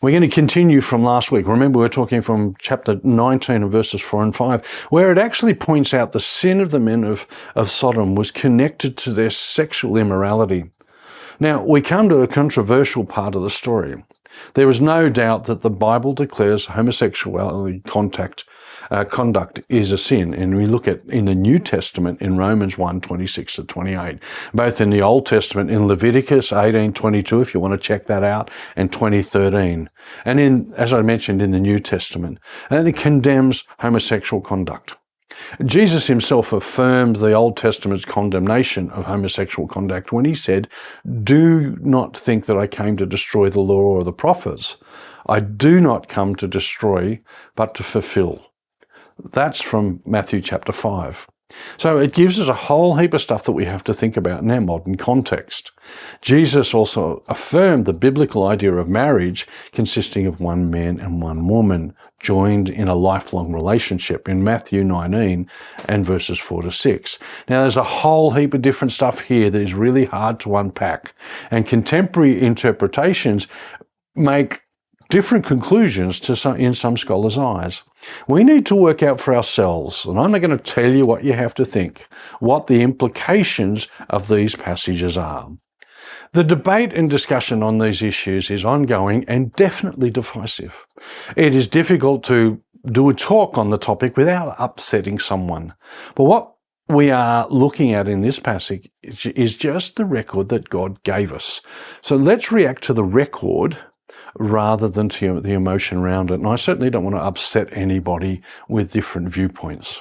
We're going to continue from last week. Remember, we're talking from chapter 19 and verses 4 and 5, where it actually points out the sin of the men of Sodom was connected to their sexual immorality. Now, we come to a controversial part of the story. There is no doubt that the Bible declares homosexuality conduct is a sin. And we look at in the New Testament in Romans 1:26 to 28, both in the Old Testament in Leviticus 18:22, if you want to check that out, and 20:13. And in, as I mentioned, in the New Testament, and it condemns homosexual conduct. Jesus himself affirmed the Old Testament's condemnation of homosexual conduct when he said, "Do not think that I came to destroy the law or the prophets. I do not come to destroy, but to fulfill." That's from Matthew chapter 5. So it gives us a whole heap of stuff that we have to think about in our modern context. Jesus also affirmed the biblical idea of marriage consisting of one man and one woman joined in a lifelong relationship in Matthew 19 and verses 4 to 6. Now there's a whole heap of different stuff here that is really hard to unpack, and contemporary interpretations make different conclusions in some scholars' eyes. We need to work out for ourselves, and I'm not going to tell you what you have to think, what the implications of these passages are. The debate and discussion on these issues is ongoing and definitely divisive. It is difficult to do a talk on the topic without upsetting someone. But what we are looking at in this passage is just the record that God gave us. So let's react to the record rather than to the emotion around it. And I certainly don't want to upset anybody with different viewpoints.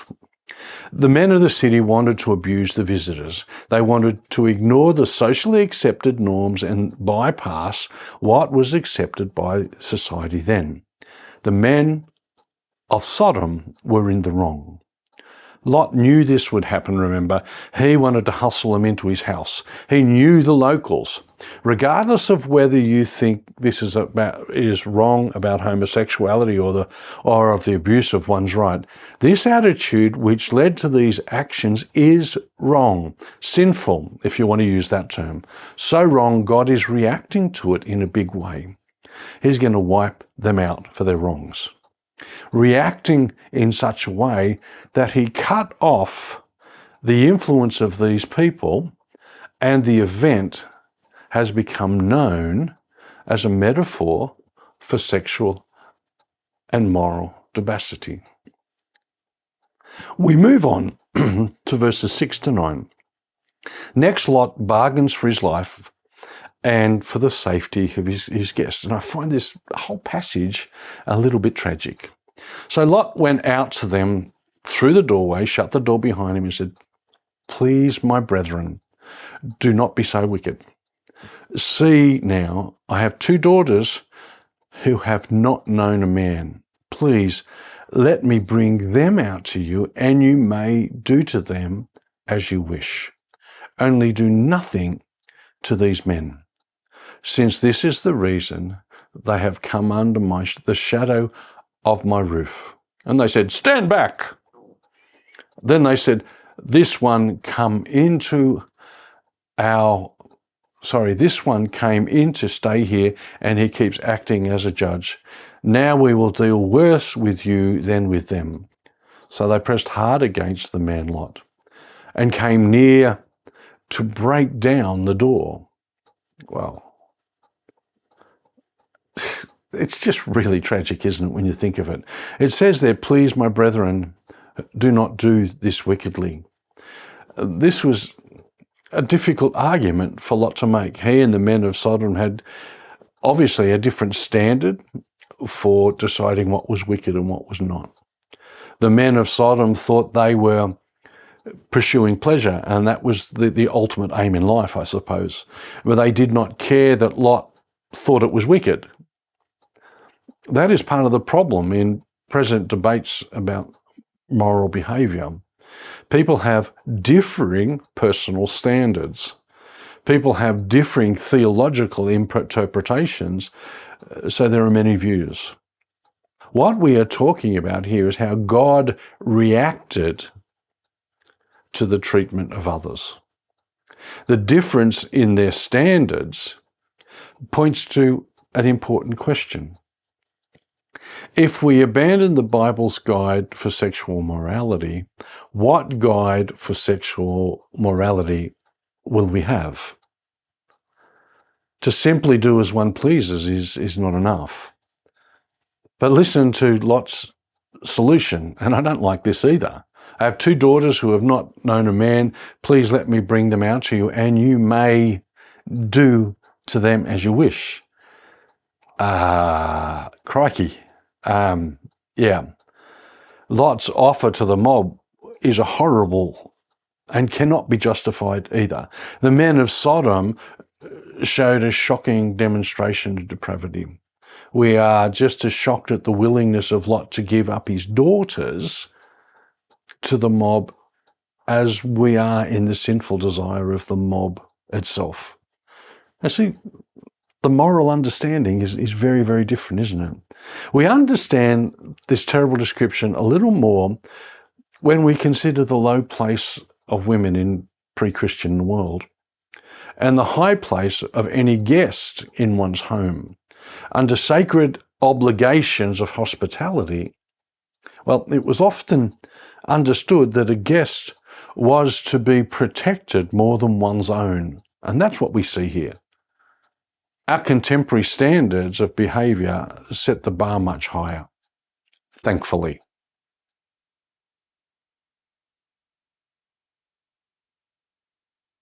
The men of the city wanted to abuse the visitors. They wanted to ignore the socially accepted norms and bypass what was accepted by society then. The men of Sodom were in the wrong. Lot knew this would happen, remember. He wanted to hustle them into his house. He knew the locals. Regardless of whether you think this is wrong about homosexuality or of the abuse of one's right, this attitude which led to these actions is wrong, sinful, if you want to use that term. So wrong, God is reacting to it in a big way. He's going to wipe them out for their wrongs, reacting in such a way that he cut off the influence of these people, and the event has become known as a metaphor for sexual and moral debasity. We move on to verses 6 to 9. Next, Lot bargains for his life and for the safety of his guests. And I find this whole passage a little bit tragic. So Lot went out to them through the doorway, shut the door behind him, and said, "Please, my brethren, do not be so wicked. See now, I have 2 daughters who have not known a man. Please, let me bring them out to you, and you may do to them as you wish. Only do nothing to these men, since this is the reason they have come under the shadow of my roof." And they said, "Stand back." Then they said, this one came in to stay here, and he keeps acting as a judge. Now we will deal worse with you than with them. So they pressed hard against the man Lot and came near to break down the door. Well, it's just really tragic, isn't it, when you think of it? It says there, "Please, my brethren, do not do this wickedly." This was a difficult argument for Lot to make. He and the men of Sodom had obviously a different standard for deciding what was wicked and what was not. The men of Sodom thought they were pursuing pleasure, and that was the ultimate aim in life, I suppose. But they did not care that Lot thought it was wicked. That is part of the problem in present debates about moral behaviour. People have differing personal standards. People have differing theological interpretations, so there are many views. What we are talking about here is how God reacted to the treatment of others. The difference in their standards points to an important question. If we abandon the Bible's guide for sexual morality, what guide for sexual morality will we have? To simply do as one pleases is not enough. But listen to Lot's solution, and I don't like this either. I have 2 daughters who have not known a man. Please let me bring them out to you, and you may do to them as you wish. Crikey. Yeah. Lot's offer to the mob is a horrible and cannot be justified either. The men of Sodom showed a shocking demonstration of depravity. We are just as shocked at the willingness of Lot to give up his daughters to the mob as we are in the sinful desire of the mob itself. And see, the moral understanding is very, very different, isn't it? We understand this terrible description a little more when we consider the low place of women in pre-Christian world and the high place of any guest in one's home. Under sacred obligations of hospitality, well, it was often understood that a guest was to be protected more than one's own. And that's what we see here. Our contemporary standards of behaviour set the bar much higher, thankfully.